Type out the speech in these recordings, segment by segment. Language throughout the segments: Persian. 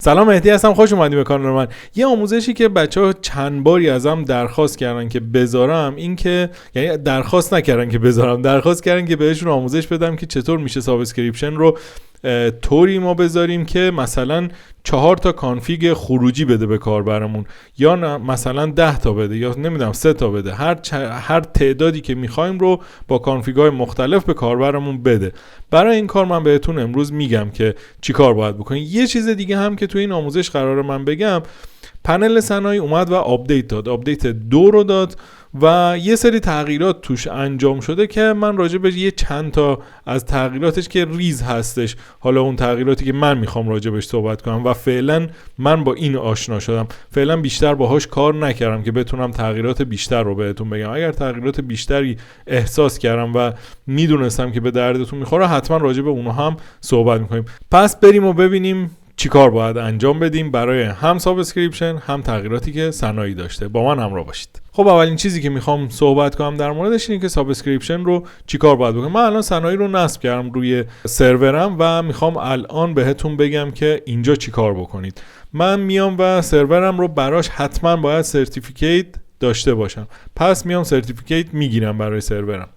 سلام، مهدی هستم. خوش اومدی به کانال من. یه آموزشی که بچه‌ها چند باری ازم درخواست کردن که بذارم، این که یعنی درخواست نکردن که بذارم، درخواست کردن که بهشون آموزش بدم که چطور میشه سابسکریپشن رو طوری ما بذاریم که مثلا 4 تا کانفیگ خروجی بده به کاربرمون، یا مثلا 10 تا بده، یا نمیدونم 3 تا بده. هر تعدادی که میخوایم رو با کانفیگ‌های مختلف به کاربرمون بده. برای این کار من بهتون امروز میگم که چی کار باید بکنید. یه چیز دیگه هم که تو این آموزش قراره من بگم، پنل صنایع اومد و آپدیت داد، آپدیت 2 رو داد و یه سری تغییرات توش انجام شده که من راجع به یه چند تا از تغییراتش که ریز هستش، حالا اون تغییراتی که من میخوام راجع بهش صحبت کنم و فعلا من با این آشنا شدم، فعلا بیشتر باهاش کار نکردم که بتونم تغییرات بیشتر رو بهتون بگم. اگر تغییرات بیشتری احساس کردم و میدونستم که به دردتون میخوره، حتما راجع به اونها هم صحبت میکنیم. پس بریم و ببینیم چیکار باید انجام بدیم برای هم سابسکریپشن هم تغییراتی که صنایع داشته. با من همراه باشید. خب اولین چیزی که میخوام صحبت کنم در موردش اینه که سابسکریپشن رو چیکار باید بکنم. من الان صنایع رو نصب کردم روی سرورم و میخوام الان بهتون بگم که اینجا چیکار بکنید. من میام و سرورم رو براش حتما باید سرتیفیکیت داشته باشم، پس میام سرتیفیکیت میگیرم برای سرورم.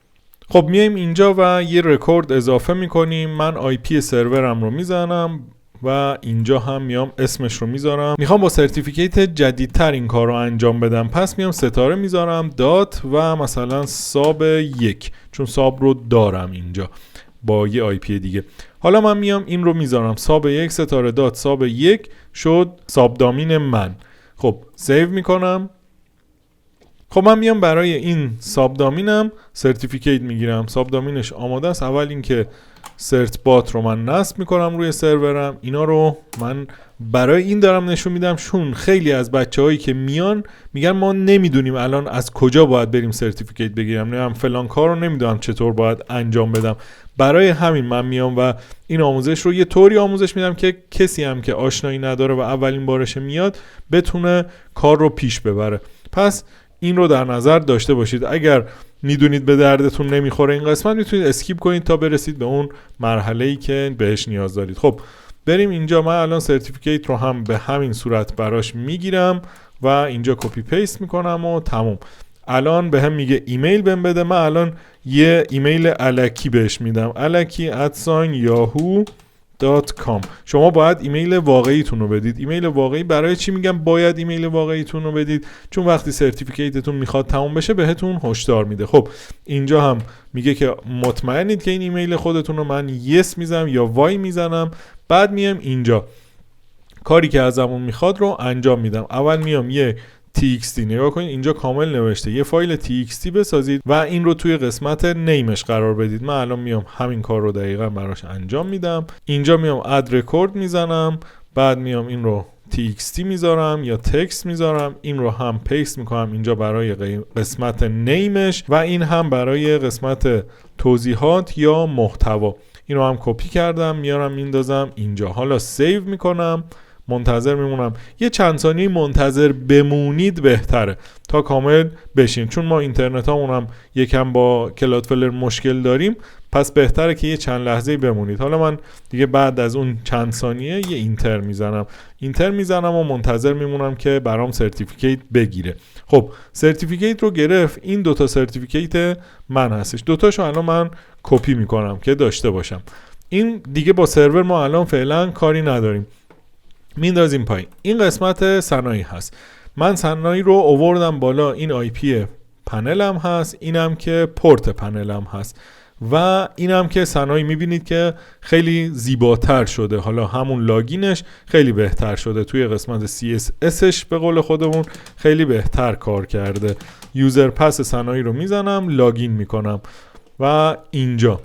خب میایم اینجا و یه رکورد اضافه میکنیم. من آی پی سرورم رو میزنم و اینجا هم میام اسمش رو میذارم. میخوام با سرتیفیکیت جدیدتر این کار رو انجام بدم، پس میام ستاره میذارم، دات و مثلا ساب 1، چون ساب رو دارم اینجا با یه آی پی دیگه. حالا من میام این رو میذارم ساب 1 ستاره دات ساب 1 شد ساب دامین من. خب سیو میکنم. خب من میام برای این ساب دامینم سرتیفیکیت میگیرم. ساب دامینش آماده است. اول اینکه سرت بات رو من نصب میکنم روی سرورم. اینا رو من برای این دارم نشون میدم چون خیلی از بچه‌هایی که میان میگن ما نمیدونیم الان از کجا باید بریم سرتیفیکیت بگیرم، نمیدونم فلان کار رو نمیدونم چطور باید انجام بدم. برای همین من میام و این آموزش رو یه طوری آموزش میدم که کسی هم که آشنایی نداره و اولین بارش میاد بتونه کار رو پیش ببره. پس این رو در نظر داشته باشید. اگر میدونید به دردتون نمیخوره این قسمت، میتونید اسکیپ کنید تا برسید به اون مرحله‌ای که بهش نیاز دارید. خب بریم اینجا. من الان سرتیفیکیت رو هم به همین صورت براش میگیرم و اینجا کپی پیست میکنم و تموم. الان به هم میگه ایمیل بهم بده. من الان یه ایمیل الکی بهش میدم، alaki@yahoo.com. شما باید ایمیل واقعیتون رو بدید. ایمیل واقعی برای چی میگم باید ایمیل واقعیتون رو بدید؟ چون وقتی سرتیفیکیتتون میخواد تموم بشه بهتون هشدار میده. خب اینجا هم میگه که مطمئنید که این ایمیل خودتون رو. من یس میزنم یا وای میزنم. بعد میام اینجا کاری که ازمون میخواد رو انجام میدم. اول میام یه txt نگاه کنید، اینجا کامل نوشته یه فایل txt بسازید و این رو توی قسمت نیمش قرار بدید. من الان میام همین کار رو دقیقا براش انجام میدم. اینجا میام اد رکورد میزنم، بعد میام این رو txt میذارم یا تکست میذارم، این رو هم پیست میکنم اینجا برای قسمت نیمش و این هم برای قسمت توضیحات یا محتوا. این رو هم کپی کردم میارم میندازم اینجا. حالا سیو میکنم، منتظر میمونم. یه چند ثانیه منتظر بمونید بهتره تا کامل بشین، چون ما اینترنت هامون هم یکم با کلادفلر مشکل داریم، پس بهتره که یه چند لحظه بمونید. حالا من دیگه بعد از اون چند ثانیه یه اینتر میزنم و منتظر میمونم که برام سرتیفیکیت بگیره. خب سرتیفیکیت رو گرفت. این دوتا سرتیفیکیت من هستش، دوتاشو الان من کپی میکنم که داشته باشم. این دیگه با سرور ما الان فعلا کاری نداریم، میندازیم پایین. این قسمت صنایع هست. من صنایع رو آوردم بالا. این آی پی پنلم هست، اینم که پورت پنلم هست و اینم که صنایع. میبینید که خیلی زیباتر شده. حالا همون لاگینش خیلی بهتر شده، توی قسمت CSSش به قول خودمون خیلی بهتر کار کرده. یوزر پس صنایع رو میزنم، لاگین میکنم و اینجا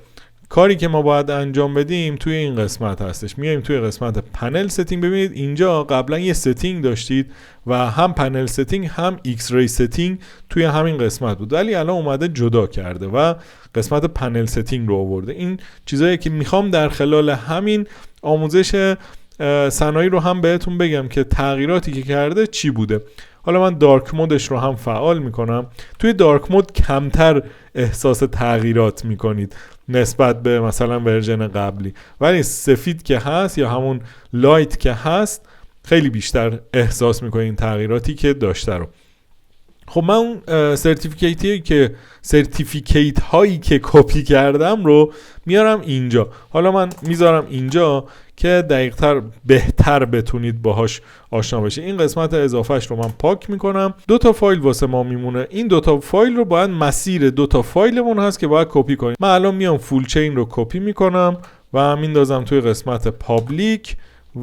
کاری که ما باید انجام بدیم توی این قسمت هستش. میایم توی قسمت پنل ستینگ. ببینید اینجا قبلا یه ستینگ داشتید و هم پنل ستینگ هم ایکس ری ستینگ توی همین قسمت بود، ولی الان اومده جدا کرده و قسمت پنل ستینگ رو آورده. این چیزایی که میخوام در خلال همین آموزش صنایع رو هم بهتون بگم که تغییراتی که کرده چی بوده. حالا من دارک مودش رو هم فعال میکنم. توی دارک مود کمتر احساس تغییرات میکنید نسبت به مثلا ورژن قبلی، ولی سفید که هست یا همون لایت که هست خیلی بیشتر احساس میکنه این تغییراتی که داشته رو. خب من اون سرتیفیکیت هایی که کپی کردم رو میارم اینجا. حالا من میذارم اینجا که دقیق‌تر بهتر بتونید باهاش آشنا بشید. این قسمت اضافهش رو من پاک میکنم. 2 تا فایل واسه ما میمونه. این 2 تا فایل رو باید مسیر 2 تا فایلمون هست که باید کپی کنیم. من الان میام فول چین رو کپی میکنم و میندازم توی قسمت پابلیک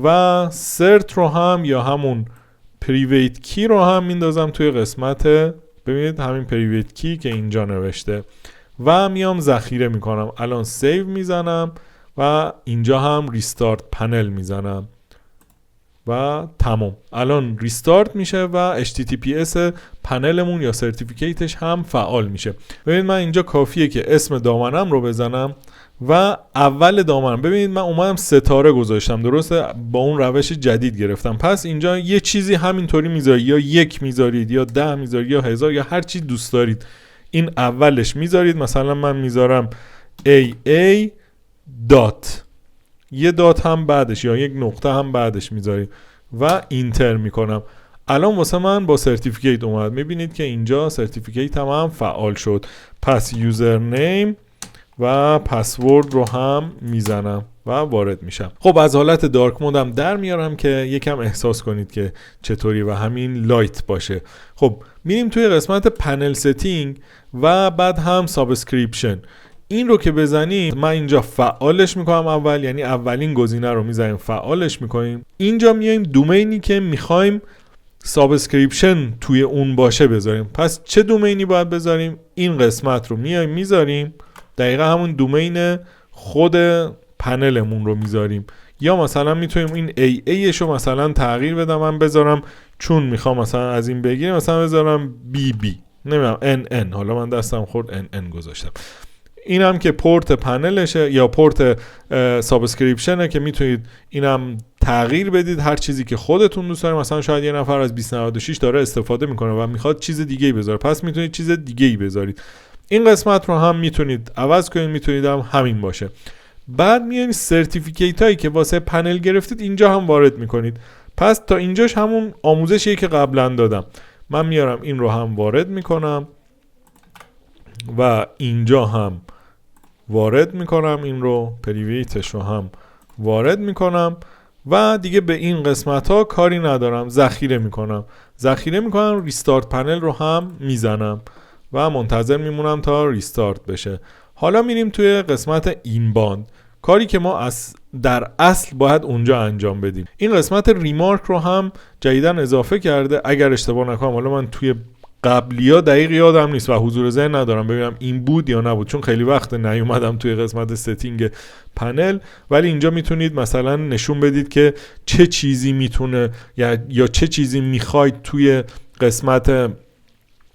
و سرت رو هم یا همون پریویت کی رو هم میندازم توی قسمت، ببینید همین پریویت کی که اینجا نوشته، و میام ذخیره میکنم. الان سیو میزنم و اینجا هم ریستارت پنل میزنم و تمام. الان ریستارت میشه و HTTPS پنلمون یا سرتیفیکیتش هم فعال میشه. ببینید من اینجا کافیه که اسم دامنم رو بزنم و اول دامنم، ببینید من اومدم ستاره گذاشتم، درسته؟ با اون روش جدید گرفتم. پس اینجا یه چیزی همینطوری میذارید، یا 1 میذارید یا 10 میذارید یا 1000 یا هر چی دوست دارید. این اولش میذارید، مثلا من میذارم AA دات، یه دات هم بعدش یا 1 نقطه هم بعدش میذارید و اینتر میکنم. الان واسه من با سرتیفیکیت اومد. میبینید که اینجا سرتیفیکیت هم فعال شد. پس یوزر نیم و پسورد رو هم میزنم و وارد میشم. خب از حالت دارک مودم در میارم که یکم احساس کنید که چطوری و همین لایت باشه. خب میریم توی قسمت پنل ستینگ و بعد هم سابسکریپشن. این رو که بزنیم من اینجا فعالش میکنم اول، یعنی اولین گزینه رو میزنیم فعالش میکنیم. اینجا میایم دومینی که میخوایم سابسکریپشن توی اون باشه بذاریم. پس چه دومینی باید بذاریم؟ این قسمت رو میایم میذاریم، دقیقا همون دومین خود پنلمون رو میذاریم. یا مثلا میتونیم این AA شو مثلا تغییر بدم، من بذارم چون میخوام مثلا از این بگیرم مثلا بذارم BB، نمیدونم NN، حالا من دستم خورد NN گذاشتم. اینم که پورت پنلشه یا پورت سابسکریپشنه که میتونید اینم تغییر بدید هر چیزی که خودتون دوست دارید. مثلا شاید یه نفر از 2096 داره استفاده میکنه و میخواد چیز دیگه‌ای بذاره، پس میتونید چیز دیگه‌ای بذارید. این قسمت رو هم میتونید عوض کنید، میتونید هم همین باشه. بعد میایید سرتیفیکیت هایی که واسه پنل گرفتید اینجا هم وارد میکنید. پس تا اینجاش همون آموزشیه که قبلا دادم. من میارم این رو هم وارد میکنم و اینجا هم وارد میکنم، این رو پریویتش رو هم وارد میکنم و دیگه به این قسمت ها کاری ندارم. ذخیره میکنم ریستارت پنل رو هم میزنم و منتظر میمونم تا ریستارت بشه. حالا میریم توی قسمت این باند، کاری که ما در اصل باید اونجا انجام بدیم. این قسمت ریمارک رو هم جدیدن اضافه کرده اگر اشتباه نکنم. حالا من توی قبلیا دقیق یادم نیست و حضور ذهن ندارم ببینم این بود یا نبود، چون خیلی وقت نیومدم توی قسمت ستینگ پنل. ولی اینجا میتونید مثلا نشون بدید که چه چیزی میتونه یا چه چیزی میخواید توی قسمت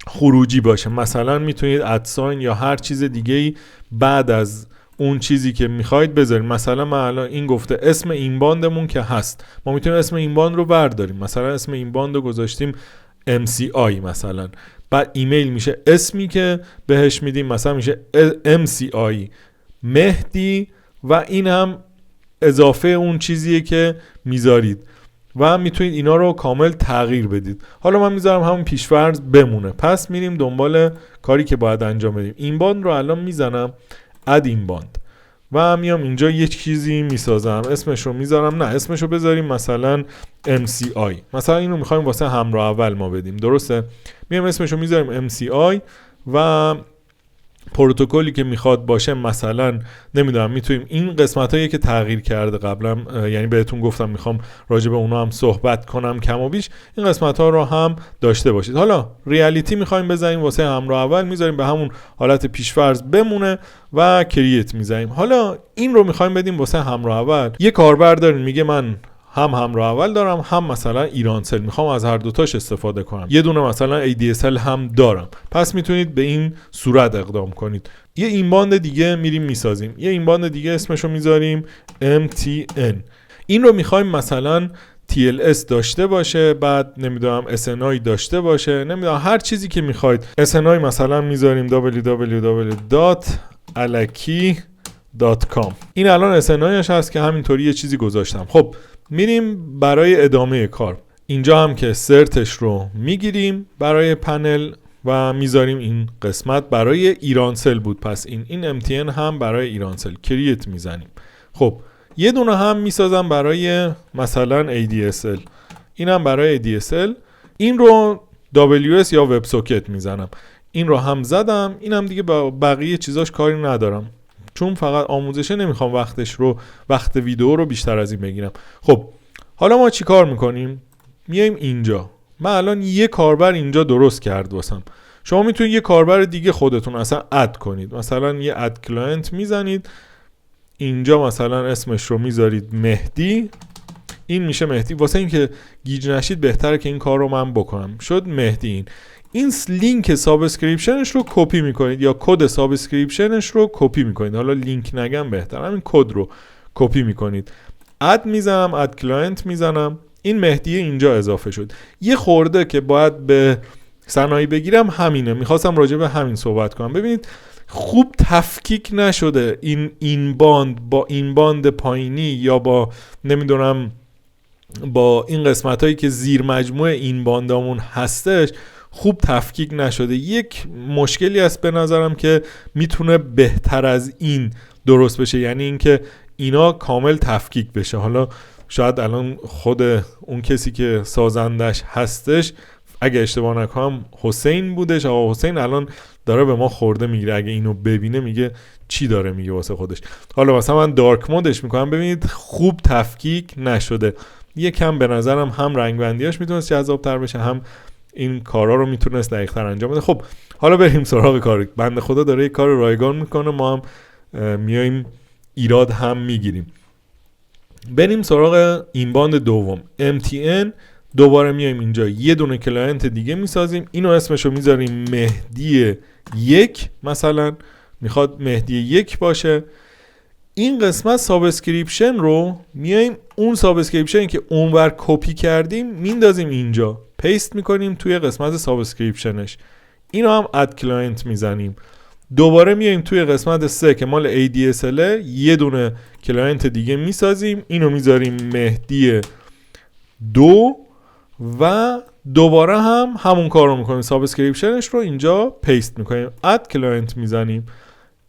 خروجی باشه. مثلا میتونید ادساین یا هر چیز دیگه‌ای بعد از اون چیزی که میخواید بذارید. مثلا من الان این گفته اسم این باندمون که هست، ما میتونیم اسم این باند رو برداریم. مثلا اسم این باند رو گذاشتیم MCI مثلا، بعد ایمیل میشه اسمی که بهش میدیم، مثلا میشه MCI مهدی و این هم اضافه اون چیزیه که میذارید و میتونید اینا رو کامل تغییر بدید. حالا من میذارم همون پیشفرض بمونه. پس میریم دنبال کاری که باید انجام بدیم. این باند رو الان میزنم اد این باند و میام اینجا یه چیزی میسازم، اسمش رو میذارم، نه اسمش رو بذاریم مثلا MCI. مثلا اینو میخوایم واسه همراه اول ما بدیم، درسته؟ میام اسمش رو میذاریم MCI و پروتکلی که میخواد باشه مثلا نمیدونم، میتونیم این قسمتایی که تغییر کرده قبلا، یعنی بهتون گفتم میخوام راجع به اونا هم صحبت کنم کم و بیش، این قسمت‌ها رو هم داشته باشید. حالا ریالیتی میخوایم بزنیم واسه همراه اول، میذاریم به همون حالت پیشفرض بمونه و کرییت میذاریم. حالا این رو میخوایم بدیم واسه همراه اول. یه کاربر دارین میگه من هم همراه اول دارم هم مثلا ایرانسل، میخوام از هر دوتاش استفاده کنم، یه دونه مثلا ADSL هم دارم. پس میتونید به این صورت اقدام کنید. یه این باند دیگه میریم میسازیم، یه این باند دیگه اسمشو میذاریم MTN. این رو میخوایم مثلا TLS داشته باشه، بعد نمیدونم SNI داشته باشه، نمیدونم هر چیزی که میخواید. SNI مثلا میذاریم www.alaki.com. این الان SNIش هست که همینطوری یه چیزی گذاشتم. خب میریم برای ادامه کار. اینجا هم که سرتش رو میگیریم برای پنل و میذاریم. این قسمت برای ایرانسل بود، پس این MTN هم برای ایرانسل کریت میزنیم. خب یه دونه هم میسازم برای مثلا ADSL، اینم برای ADSL. این رو WS یا وب سوکت میزنم. این رو هم زدم. اینم دیگه با بقیه چیزاش کاری ندارم، چون فقط آموزشه، نمیخوام وقت ویدیو رو بیشتر از این بگیرم. خب حالا ما چی کار میکنیم؟ میایم اینجا. من الان یه کاربر اینجا درست کرد واسم. شما میتونید یه کاربر دیگه خودتون اصلا اد کنید. مثلا یه اد کلاینت میزنید اینجا، مثلا اسمش رو میذارید مهدی. این میشه مهدی. واسه اینکه گیج نشید بهتره که این کار رو من بکنم. شد مهدی. این لینک سابسکریپشنش رو کپی میکنید یا کد سابسکریپشنش رو کپی میکنید. حالا لینک نگم بهتر، همین کد رو کپی میکنید. اد میزنم، اد کلاینت میزنم. این مهدی اینجا اضافه شد. یه خورده که باید به صنایع بگیرم همینه. میخواستم راجع به همین صحبت کنم. ببینید خوب تفکیک نشده این باند با این باند پایینی یا با نمیدونم با این قسمت هایی که زیر مجموعه این باندامون هستش خوب تفکیک نشده. یک مشکلی هست به نظرم که میتونه بهتر از این درست بشه، یعنی اینکه اینا کامل تفکیک بشه. حالا شاید الان خود اون کسی که سازندش هستش، اگه اشتباه نکنم حسین بودش، آقا حسین الان داره به ما خورده میگیره. اگه اینو ببینه میگه چی داره میگه واسه خودش. حالا مثلا من دارک مودش میکنم. ببینید خوب تفکیک نشده. یکم به نظرم هم رنگ بندیاش میتونست جذاب‌تر بشه، هم این کارا رو میتونست دقیق‌تر انجام بده. خب حالا بریم سراغ کار. بنده خدا داره یک کار رایگان میکنه، ما هم میایم ایراد هم میگیریم. بریم سراغ این باند دوم MTN. دوباره میایم اینجا یه دونه کلاینت دیگه میسازیم. اینو اسمشو میذاریم مهدی 1. مثلا میخواد مهدی 1 باشه. این قسمت سابسکریپشن رو میایم اون سابسکریپشنی که اونور کپی کردیم میندازیم اینجا، پیست میکنیم توی قسمت سابسکریپشنش. اینو هم اد کلاینت میزنیم. دوباره میایم توی قسمت 3 که مال ADSL یه دونه کلاینت دیگه میسازیم. اینو میذاریم مهدی 2 و دوباره همون کار رو میکنیم، سابسکریپشنش رو اینجا پیست میکنیم، اد کلاینت میزنیم.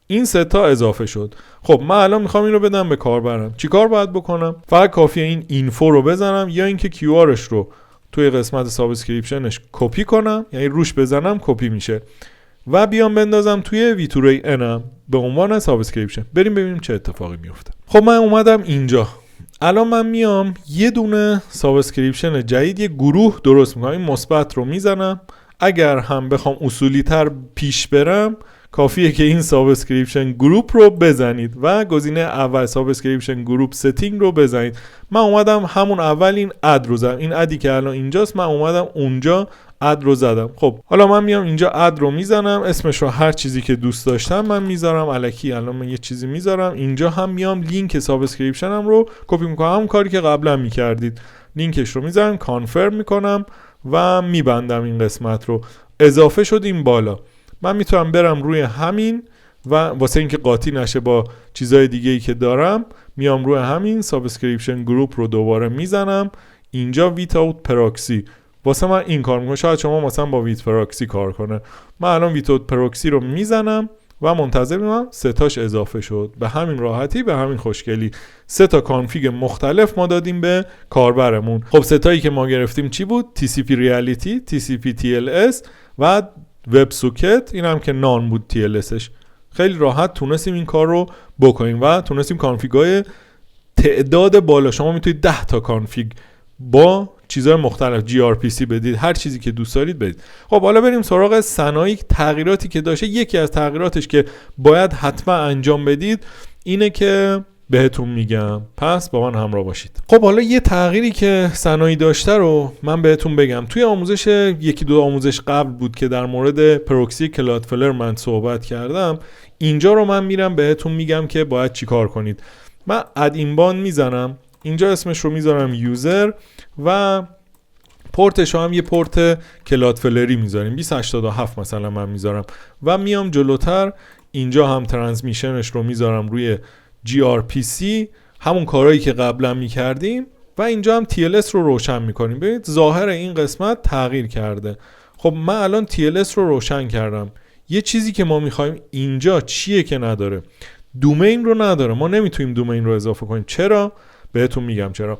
این 3 تا اضافه شد. خب من الان میخوام این رو بدم به کاربرم. چی کار باید بکنم؟ فقط کافیه این اینفو رو بزنم یا اینکه QRش رو توی قسمت سابسکریپشنش کپی کنم، یعنی روش بزنم کپی میشه و بیام بندازم توی ویتوری انم به عنوان سابسکریپشن. بریم ببینیم چه اتفاقی میفته. خب من اومدم اینجا. الان من میام یه دونه سابسکریپشن جدید، یه گروه درست میکنم. این مثبت رو میزنم. اگر هم بخوام اصولی تر پیش برم کافیه که این سابسکریپشن گروپ رو بزنید و گزینه اول سابسکریپشن گروپ ستینگ رو بزنید. من اومدم همون اول این اد رو زدم. این ادی که الان اینجاست من اومدم اونجا اد رو زدم. خب حالا من میام اینجا اد رو میزنم، اسمش رو هر چیزی که دوست داشتم من میذارم. الکی الان من یه چیزی میذارم. اینجا هم میام لینک سابسکریپشنم رو کپی میکنم، همون کاری که قبلا میکردید. لینکش رو میذارم، کانفرم میکنم و میبندم. این قسمت رو اضافه شد این بالا. من میتونم برم روی همین و واسه اینکه قاطی نشه با چیزای دیگه‌ای که دارم میام روی همین سابسکریپشن گروپ رو دوباره میزنم اینجا ویتاوت پراکسی. واسه من این کار میکنه. شاید شما مثلا با ویت پراکسی کار کنه. من الان ویتاوت پراکسی رو میزنم و منتظر میمونم 3 تاش اضافه شد. به همین راحتی، به همین خوشگلی 3 تا کانفیگ مختلف ما دادیم به کاربرمون. خب 3 تایی که ما گرفتیم چی بود؟ TCP ریالیتی، TCP TLS و وب سوکت. این هم که نان بود TLSش. خیلی راحت تونستیم این کار رو بکنیم و تونستیم کانفیگای تعداد بالا. شما میتونید 10 تا کانفیگ با چیزهای مختلف gRPC بدید، هر چیزی که دوست دارید بدید. خب حالا بریم سراغ صنایع. تغییراتی که داشته، یکی از تغییراتش که باید حتما انجام بدید اینه که بهتون میگم، پس با من همراه باشید. خب حالا یه تغییری که صنایع داشته رو من بهتون بگم. توی آموزش یکی دو آموزش قبل بود که در مورد پروکسی کلادفلر من صحبت کردم. اینجا رو من میرم بهتون میگم که باید چی کار کنید. من اد این باند میزنم، اینجا اسمش رو میذارم یوزر و پورتش هم یه پورت کلادفلری میذاریم 2087 مثلا من میذارم و میام جلوتر اینجا هم ترانسمیشنش رو میذارم روی gRPC، همون کارهایی که قبلا میکردیم و اینجا هم TLS رو روشن میکنیم. ببینید ظاهر این قسمت تغییر کرده. خب من الان TLS رو روشن کردم. یه چیزی که ما میخوایم اینجا چیه که نداره؟ دومین رو نداره. ما نمیتونیم دومین رو اضافه کنیم. چرا؟ بهتون میگم چرا.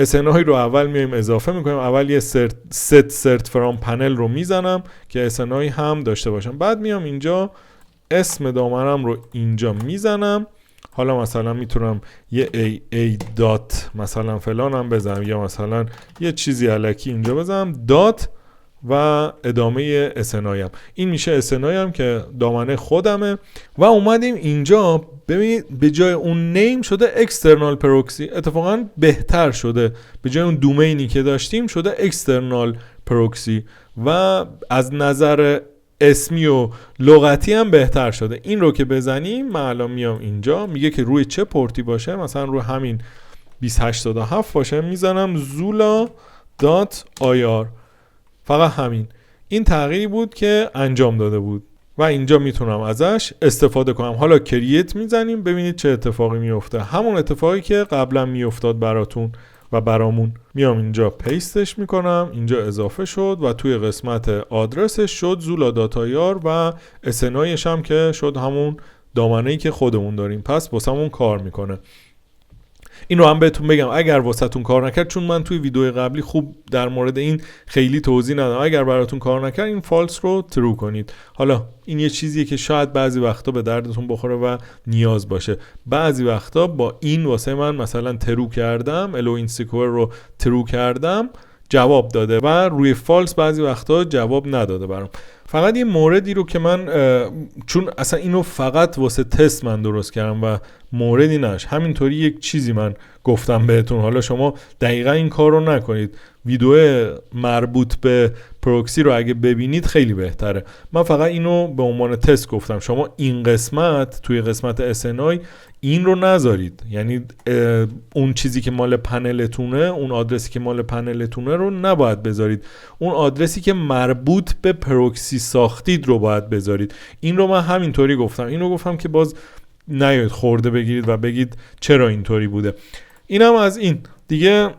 SNI رو اول میایم اضافه میکنیم. اول یه set cert from panel رو میزنم که SNI هم داشته باشم. بعد میام اینجا اسم دامنم رو اینجا میزنم. حالا مثلا میتونم یه A دات مثلا فلانم بزنم، یا مثلا یه چیزی الکی اینجا بزنم دات و ادامه SNI هم. این میشه SNI هم که دامنه خودمه. و اومدیم اینجا ببینید به جای اون نیم شده external proxy. اتفاقا بهتر شده، به جای اون دومینی که داشتیم شده external proxy و از نظر اسمی و لغتی هم بهتر شده. این رو که بزنیم من الان میام اینجا میگه که روی چه پورتی باشه، مثلا روی همین 2087 باشه، میزنم zula.ir. فقط همین. این تغییری بود که انجام داده بود و اینجا میتونم ازش استفاده کنم. حالا کرییت میزنیم ببینید چه اتفاقی میفته. همون اتفاقی که قبلا میافتاد براتون و برامون. میام اینجا پیستش میکنم، اینجا اضافه شد و توی قسمت آدرسش شد zula.ir و SNIش هم که شد همون دامنه‌ای که خودمون داریم. پس واسمون کار میکنه. این رو هم بهتون بگم اگر واسهتون کار نکرد، چون من توی ویدیو قبلی خوب در مورد این خیلی توضیح ندادم، اگر براتون کار نکرد این فالس رو ترو کنید. حالا این یه چیزیه که شاید بعضی وقتا به دردتون بخوره و نیاز باشه. بعضی وقتا با این واسه من مثلا ترو کردم، الو این سیکور رو ترو کردم جواب داده و روی فالس بعضی وقتا جواب نداده برام. فقط یه موردی رو که من چون اصلا اینو فقط واسه تست من درست کردم و موردی نش، همینطوری یک چیزی من گفتم بهتون. حالا شما دقیقا این کار رو نکنید. ویدیو مربوط به پروکسی رو اگه ببینید خیلی بهتره. من فقط اینو به عنوان تست گفتم. شما این قسمت توی قسمت SNI این رو نذارید، یعنی اون چیزی که مال پنلتونه، اون آدرسی که مال پنلتونه رو نباید بذارید. اون آدرسی که مربوط به پروکسی ساختید رو باید بذارید. این رو من همینطوری گفتم. اینو گفتم که باز نیاید خورده بگیرید و بگید چرا اینطوری بوده. اینم از این دیگه.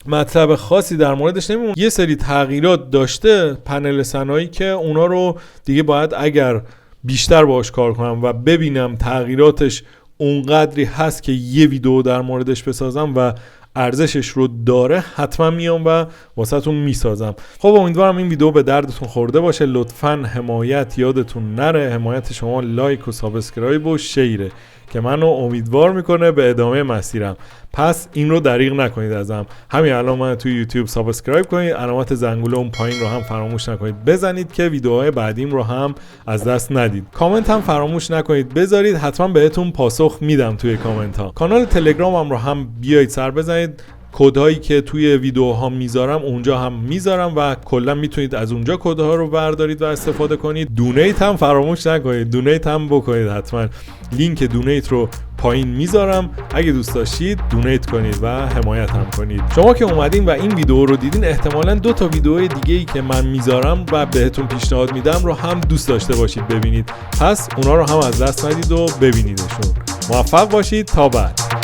مطلب خاصی در موردش نمیمونه. یه سری تغییرات داشته پنل صنایعی که اونا رو دیگه باید اگر بیشتر باهاش کار کنم و ببینم تغییراتش اونقدری هست که یه ویدیو در موردش بسازم و ارزشش رو داره، حتما میام و واسهتون میسازم. خب امیدوارم این ویدیو به دردتون خورده باشه. لطفاً حمایت یادتون نره. حمایت شما لایک و سابسکرایب و شیره که منو امیدوار میکنه به ادامه مسیرم. پس این رو دریغ نکنید ازم. همین الان من توی یوتیوب سابسکرایب کنید، علامت زنگوله اون پایین رو هم فراموش نکنید بزنید که ویدیوهای بعدیم رو هم از دست ندید. کامنت هم فراموش نکنید بذارید، حتما بهتون پاسخ میدم توی کامنت ها. کانال تلگرامم رو هم بیایید سر بزنید. کدهایی که توی ویدیوها میذارم اونجا هم میذارم و کلا میتونید از اونجا کدها رو بردارید و استفاده کنید. دونیت هم فراموش نکنید، دونیت هم بکنید حتما. لینک دونیت رو پایین میذارم، اگه دوست داشتید دونیت کنید و حمایت هم کنید. شما که اومدین و این ویدیو رو دیدین، احتمالاً 2 تا ویدیو دیگه‌ای که من میذارم و بهتون پیشنهاد میدم رو هم دوست داشته باشید ببینید. پس اونا رو هم از دست ندید و ببینیدشون. موفق باشید. تا بعد.